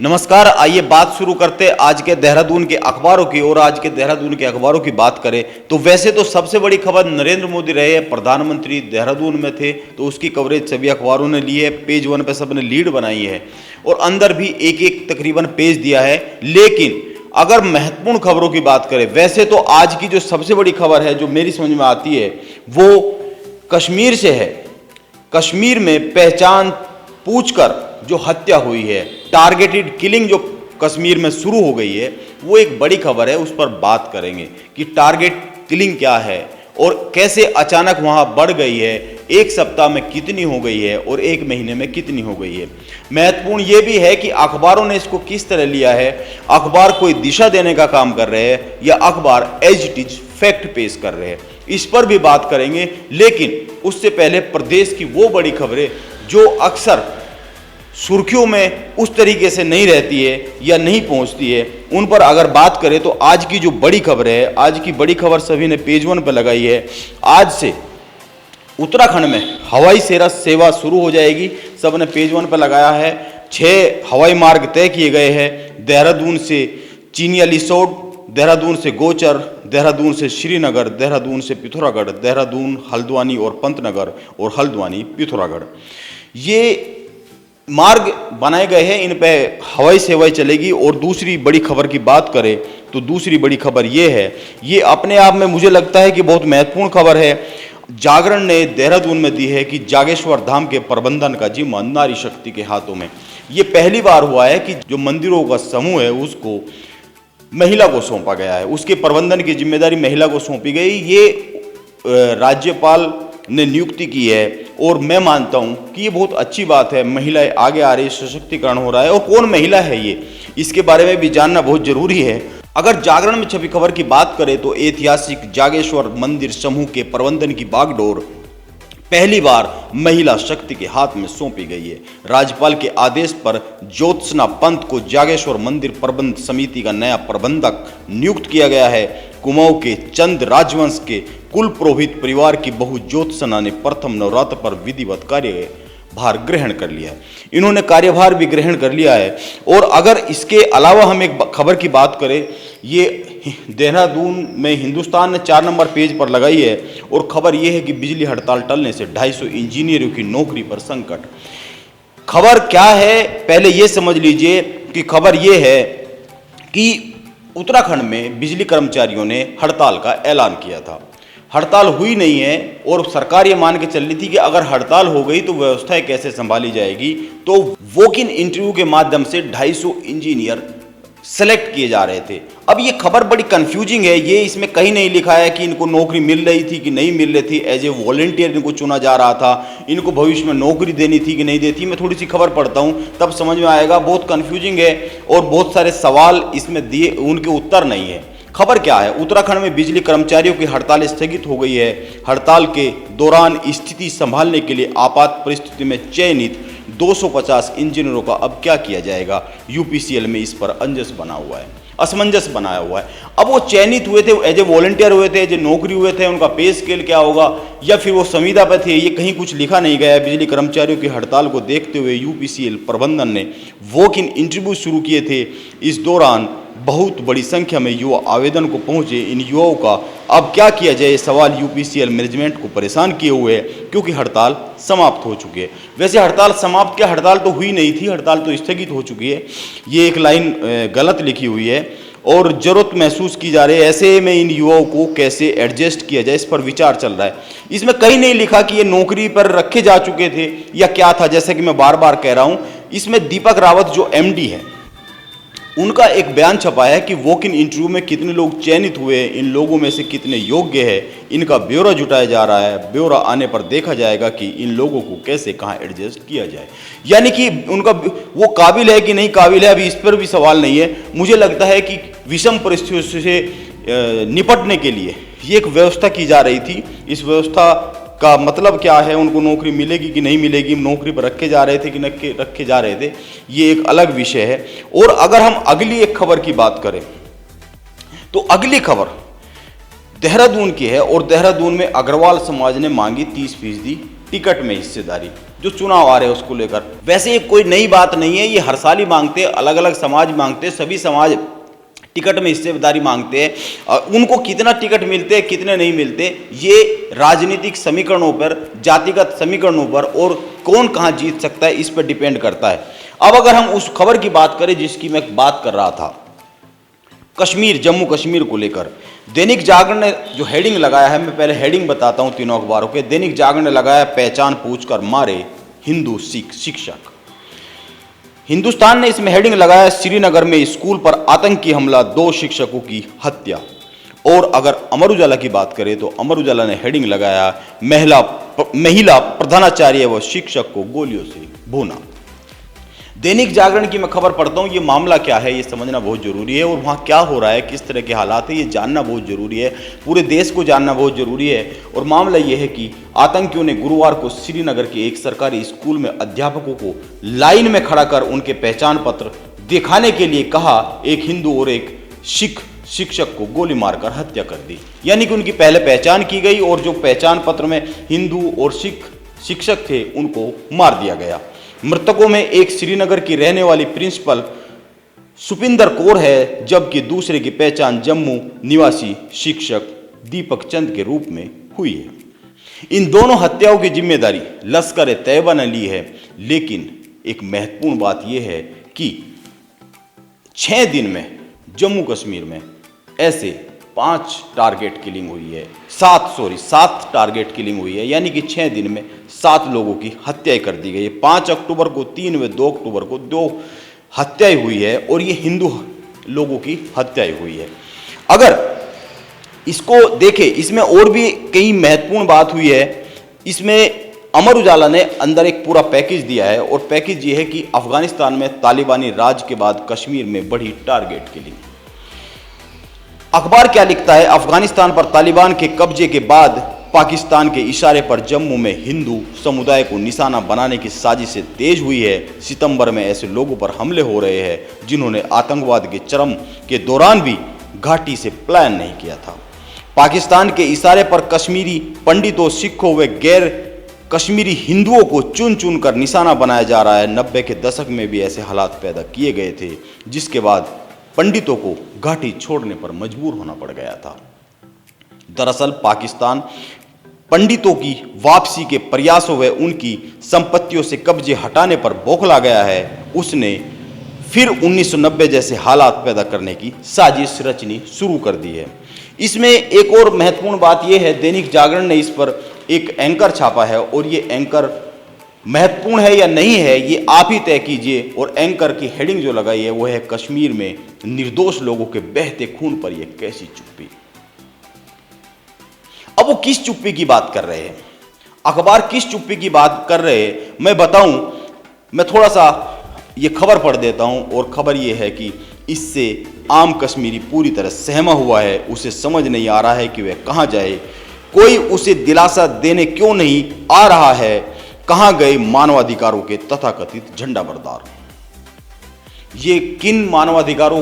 नमस्कार। आइए बात शुरू करते आज के देहरादून के अखबारों की। और आज के देहरादून के अखबारों की बात करें तो वैसे तो सबसे बड़ी खबर नरेंद्र मोदी रहे, प्रधानमंत्री देहरादून में थे तो उसकी कवरेज सभी अखबारों ने ली है। पेज 1 पे सबने लीड बनाई है और अंदर भी एक एक तकरीबन पेज दिया है। लेकिन अगर महत्वपूर्ण खबरों की बात करें, वैसे तो आज की जो सबसे बड़ी खबर है जो मेरी समझ में आती है वो कश्मीर से है। कश्मीर में पहचान पूछकर जो हत्या हुई है, टारगेटेड किलिंग जो कश्मीर में शुरू हो गई है, वो एक बड़ी खबर है। उस पर बात करेंगे कि टारगेट किलिंग क्या है और कैसे अचानक वहां बढ़ गई है, एक सप्ताह में कितनी हो गई है और एक महीने में कितनी हो गई है। महत्वपूर्ण ये भी है कि अखबारों ने इसको किस तरह लिया है। अखबार कोई दिशा देने का काम कर रहे हैं या अखबार एज इट इज फैक्ट पेश कर रहे हैं, इस पर भी बात करेंगे। लेकिन उससे पहले प्रदेश की वो बड़ी खबरें जो अक्सर सुर्खियों में उस तरीके से नहीं रहती है या नहीं पहुंचती है, उन पर अगर बात करें तो आज की जो बड़ी खबर है, आज की बड़ी खबर सभी ने पेज 1 पर लगाई है। आज से उत्तराखंड में हवाई सेवा शुरू हो जाएगी, सब ने पेज 1 पर लगाया है। 6 हवाई मार्ग तय किए गए हैं। देहरादून से चिनियालीसोड, देहरादून से गोचर, देहरादून से श्रीनगर, देहरादून से पिथौरागढ़, देहरादून हल्द्वानी और पंतनगर और हल्द्वानी पिथौरागढ़, ये मार्ग बनाए गए हैं। इन पे हवाई सेवाएं चलेगी। और दूसरी बड़ी खबर की बात करें तो दूसरी बड़ी खबर ये है, ये अपने आप में मुझे लगता है कि बहुत महत्वपूर्ण खबर है। जागरण ने देहरादून में दी है कि जागेश्वर धाम के प्रबंधन का जिम्मा नारी शक्ति के हाथों में। ये पहली बार हुआ है कि जो मंदिरों का समूह है उसको महिला को सौंपा गया है, उसके प्रबंधन की जिम्मेदारी महिला को सौंपी गई। ये राज्यपाल ने नियुक्ति की है और मैं मानता हूं कि ये बहुत अच्छी बात है। महिलाएं आगे आ रही, सशक्तिकरण हो रहा है। और कौन महिला है ये, इसके बारे में भी जानना बहुत जरूरी है। अगर जागरण में छपी खबर की बात करें तो ऐतिहासिक जागेश्वर मंदिर समूह के प्रबंधन की बागडोर पहली बार महिला शक्ति के हाथ में सौंपी गई है। राज्यपाल के आदेश पर ज्योत्सना पंत को जागेश्वर मंदिर प्रबंध समिति का नया प्रबंधक नियुक्त किया गया है। कुमाऊं के चंद राजवंश के कुल पुरोहित परिवार की बहू ज्योत्सना ने प्रथम नवरात्र पर विधिवत कार्यभार ग्रहण कर लिया है। इन्होंने कार्यभार भी ग्रहण कर लिया है। और अगर इसके अलावा हम एक खबर की बात करें, ये देहरादून में हिंदुस्तान ने 4 नंबर पेज पर लगाई है और खबर यह है कि बिजली हड़ताल टलने से 250 इंजीनियरों की नौकरी पर संकट। खबर क्या है पहले ये समझ लीजिए कि खबर यह है कि उत्तराखंड में बिजली कर्मचारियों ने हड़ताल का ऐलान किया था। हड़ताल हुई नहीं है और सरकार ये मान के चल रही थी कि अगर हड़ताल हो गई तो व्यवस्थाएं कैसे संभाली जाएगी। तो वॉक इन इंटरव्यू के माध्यम से 250 इंजीनियर सेलेक्ट किए जा रहे थे। अब ये खबर बड़ी कंफ्यूजिंग है। ये इसमें कहीं नहीं लिखा है कि इनको नौकरी मिल रही थी कि नहीं मिल रही थी। एज ए वॉलंटियर इनको चुना जा रहा था, इनको भविष्य में नौकरी देनी थी कि नहीं देती। मैं थोड़ी सी खबर पढ़ता हूँ तब समझ में आएगा। बहुत कंफ्यूजिंग है और बहुत सारे सवाल इसमें दिए, उनके उत्तर नहीं है। खबर क्या है, उत्तराखंड में बिजली कर्मचारियों की हड़ताल स्थगित हो गई है। हड़ताल के दौरान स्थिति संभालने के लिए आपात परिस्थिति में चयनित 250 इंजीनियरों का अब क्या किया जाएगा। यूपीसीएल में इस पर असमंजस बनाया हुआ है। अब वो चयनित हुए थे, एज ए वॉलंटियर हुए थे, एज ए नौकरी हुए थे, उनका पे स्केल क्या होगा या फिर वो संविदा पर थे, ये कहीं कुछ लिखा नहीं गया है। बिजली कर्मचारियों की हड़ताल को देखते हुए यूपीसीएल प्रबंधन ने वॉक इन इंटरव्यू शुरू किए थे। इस दौरान बहुत बड़ी संख्या में युवा आवेदन को पहुंचे। इन युवाओं का अब क्या किया जाए, सवाल यूपीसीएल मैनेजमेंट को परेशान किए हुए है क्योंकि हड़ताल समाप्त हो चुकी है। वैसे हड़ताल समाप्त क्या, हड़ताल तो हुई नहीं थी, हड़ताल तो स्थगित हो चुकी है। ये एक लाइन गलत लिखी हुई है और जरूरत महसूस की जा रही है। ऐसे में इन युवाओं को कैसे एडजस्ट किया जाए, इस पर विचार चल रहा है। इसमें कहीं नहीं लिखा कि ये नौकरी पर रखे जा चुके थे या क्या था। जैसे कि मैं बार बार कह रहा हूं, इसमें दीपक रावत जो एमडी है उनका एक बयान छपा है कि वॉक इन इंटरव्यू में कितने लोग चयनित हुए, इन लोगों में से कितने योग्य है, इनका ब्यौरा जुटाया जा रहा है। ब्यौरा आने पर देखा जाएगा कि इन लोगों को कैसे कहां एडजस्ट किया जाए। यानी कि उनका वो काबिल है कि नहीं काबिल है, अभी इस पर भी सवाल नहीं है। मुझे लगता है कि विषम परिस्थितियों से निपटने के लिए ये एक व्यवस्था की जा रही थी। इस व्यवस्था का मतलब क्या है, उनको नौकरी मिलेगी कि नहीं मिलेगी, नौकरी पर रखे जा रहे थे कि नहीं रखे जा रहे थे, ये एक अलग विषय है। और अगर हम अगली एक खबर की बात करें तो अगली खबर देहरादून की है और देहरादून में अग्रवाल समाज ने मांगी 30% टिकट में हिस्सेदारी, जो चुनाव आ रहे हैं उसको लेकर। वैसे ये कोई नई बात नहीं है, ये हर साल ही मांगते हैं, अलग अलग समाज मांगते हैं, सभी समाज टिकट में हिस्सेदारी मांगते हैं। उनको कितना टिकट मिलते हैं कितने नहीं मिलते, ये राजनीतिक समीकरणों पर, जातिगत समीकरणों पर और कौन कहां जीत सकता है इस पर डिपेंड करता है। अब अगर हम उस खबर की बात करें जिसकी मैं बात कर रहा था, कश्मीर, जम्मू कश्मीर को लेकर, दैनिक जागरण ने जो हेडिंग लगाया है, मैं पहले हेडिंग बताता हूं तीनों अखबारों के। दैनिक जागरण ने लगाया पहचान पूछकर मारे हिंदू सिख शिक्षक। हिंदुस्तान ने इसमें हेडिंग लगाया श्रीनगर में स्कूल पर आतंकी हमला, 2 शिक्षकों की हत्या। और अगर अमर उजाला की बात करें तो अमर उजाला ने हेडिंग लगाया महिला प्रधानाचार्य व शिक्षक को गोलियों से भूना। दैनिक जागरण की मैं खबर पढ़ता हूं, ये मामला क्या है ये समझना बहुत जरूरी है, और वहां क्या हो रहा है, किस तरह के हालात है, ये जानना बहुत जरूरी है, पूरे देश को जानना बहुत जरूरी है। और मामला ये है कि आतंकियों ने गुरुवार को श्रीनगर के एक सरकारी स्कूल में अध्यापकों को लाइन में खड़ा कर उनके पहचान पत्र दिखाने के लिए कहा, एक हिंदू और एक सिख शिक्षक को गोली मारकर हत्या कर दी। यानी कि उनकी पहले पहचान की गई और जो पहचान पत्र में हिंदू और सिख शिक्षक थे उनको मार दिया गया। मृतकों में एक श्रीनगर की रहने वाली प्रिंसिपल सुपिंदर कौर है, जबकि दूसरे की पहचान जम्मू निवासी शिक्षक दीपक चंद के रूप में हुई है। इन दोनों हत्याओं की जिम्मेदारी लश्कर ए तैयबा ने ली है, लेकिन एक महत्वपूर्ण बात यह है कि 6 दिन में जम्मू कश्मीर में ऐसे 5 टारगेट किलिंग हुई है, 7 टारगेट किलिंग हुई है, यानी कि 6 दिन में 7 लोगों की हत्याएं कर दी गई है। 5 अक्टूबर को 3 व 2 अक्टूबर को 2 हत्याएं हुई है और ये हिंदू लोगों की हत्याएं हुई है। अगर इसको देखें, इसमें और भी कई महत्वपूर्ण बात हुई है। इसमें अमर उजाला ने अंदर एक पूरा पैकेज दिया है और पैकेज ये है कि अफगानिस्तान में तालिबानी राज के बाद कश्मीर में बढ़ी टारगेट किलिंग। अखबार क्या लिखता है, अफगानिस्तान पर तालिबान के कब्जे के बाद पाकिस्तान के इशारे पर जम्मू में हिंदू समुदाय को निशाना बनाने की साजिशें तेज हुई है। सितंबर में ऐसे लोगों पर हमले हो रहे हैं जिन्होंने आतंकवाद के चरम के दौरान भी घाटी से पलायन नहीं किया था। पाकिस्तान के इशारे पर कश्मीरी पंडितों, सिखों व गैर कश्मीरी हिंदुओं को चुन चुन कर निशाना बनाया जा रहा है। 90 के दशक में भी ऐसे हालात पैदा किए गए थे, जिसके बाद पंडितों को घाटी छोड़ने पर मजबूर होना पड़ गया था। दरअसल पाकिस्तान पंडितों की वापसी के प्रयासों व उनकी संपत्तियों से कब्जे हटाने पर बौखला गया है। उसने फिर 1990 जैसे हालात पैदा करने की साजिश रचनी शुरू कर दी है। इसमें एक और महत्वपूर्ण बात यह है, दैनिक जागरण ने इस पर एक एंकर छापा है और ये एंकर महत्वपूर्ण है या नहीं है ये आप ही तय कीजिए। और एंकर की हेडिंग जो लगाई है वो है कश्मीर में निर्दोष लोगों के बहते खून पर यह कैसी चुप्पी। अब वो किस चुप्पी की बात कर रहे हैं, अखबार किस चुप्पी की बात कर रहे हैं मैं बताऊं। मैं थोड़ा सा ये खबर पढ़ देता हूं और खबर ये है कि इससे आम कश्मीरी पूरी तरह सहमा हुआ है। उसे समझ नहीं आ रहा है कि वह कहां जाए, कोई उसे दिलासा देने क्यों नहीं आ रहा है। कहां गए मानवाधिकारों के तथाकथित झंडा बरदार। ये किन मानवाधिकारों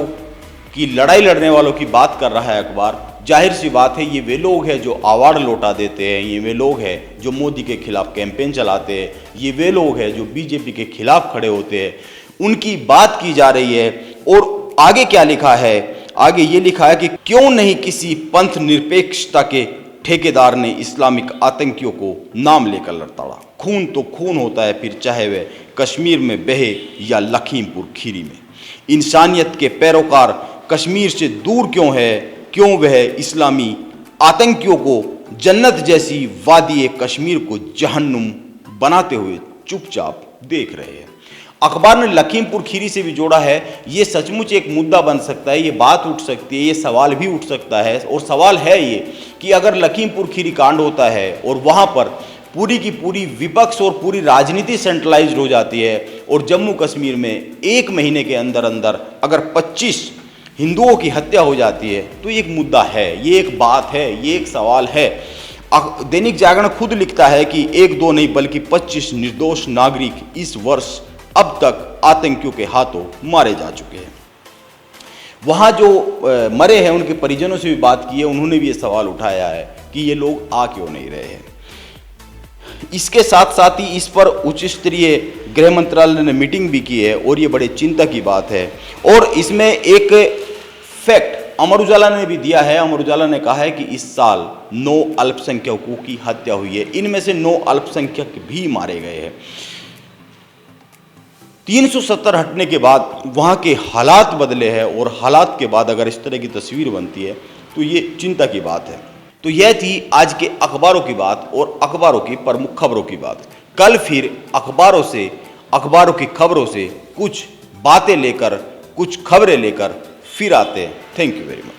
की लड़ाई लड़ने वालों की बात कर रहा है अखबार। जाहिर सी बात है ये वे लोग हैं जो अवार्ड लौटा देते हैं, ये वे लोग हैं जो मोदी के खिलाफ कैंपेन चलाते हैं, ये वे लोग हैं जो बीजेपी के खिलाफ खड़े होते हैं, उनकी बात की जा रही है। और आगे क्या लिखा है, आगे ये लिखा है कि क्यों नहीं किसी पंथ निरपेक्षता के ठेकेदार ने इस्लामिक आतंकियों को नाम लेकर लड़ताड़ा। खून तो खून होता है, फिर चाहे वह कश्मीर में बहे या लखीमपुर खीरी में। इंसानियत के पैरोकार कश्मीर से दूर क्यों है, क्यों वह इस्लामी आतंकियों को जन्नत जैसी वादी कश्मीर को जहन्नुम बनाते हुए चुपचाप देख रहे हैं। अखबार ने लखीमपुर खीरी से भी जोड़ा है। ये सचमुच एक मुद्दा बन सकता है, ये बात उठ सकती है, ये सवाल भी उठ सकता है। और सवाल है ये कि अगर लखीमपुर खीरी कांड होता है और वहाँ पर पूरी की पूरी विपक्ष और पूरी राजनीति सेंट्रलाइज्ड हो जाती है और जम्मू कश्मीर में 1 महीने के अंदर अंदर अगर 25 हिंदुओं की हत्या हो जाती है तो ये एक मुद्दा है, ये एक बात है, ये एक सवाल है। दैनिक जागरण खुद लिखता है कि 1-2 नहीं बल्कि 25 निर्दोष नागरिक इस वर्ष अब तक आतंकियों के हाथों मारे जा चुके हैं। वहाँ जो मरे हैं उनके परिजनों से भी बात की है, उन्होंने भी ये सवाल उठाया है कि ये लोग आ क्यों नहीं रहे हैं। इसके साथ साथ ही इस पर उच्च स्तरीय गृह मंत्रालय ने मीटिंग भी की है और ये बड़े चिंता की बात है। और इसमें एक फैक्ट अमर उजाला ने भी दिया है। अमर उजाला ने कहा है कि इस साल 9 अल्पसंख्यकों की हत्या हुई है, इनमें से 9 अल्पसंख्यक भी मारे गए हैं। 370 हटने के बाद वहाँ के हालात बदले हैं और हालात के बाद अगर इस तरह की तस्वीर बनती है तो ये चिंता की बात है। तो यह थी आज के अखबारों की बात और अखबारों की प्रमुख खबरों की बात। कल फिर अखबारों की खबरों से कुछ बातें लेकर, कुछ खबरें लेकर फिर आते हैं। Thank you very much.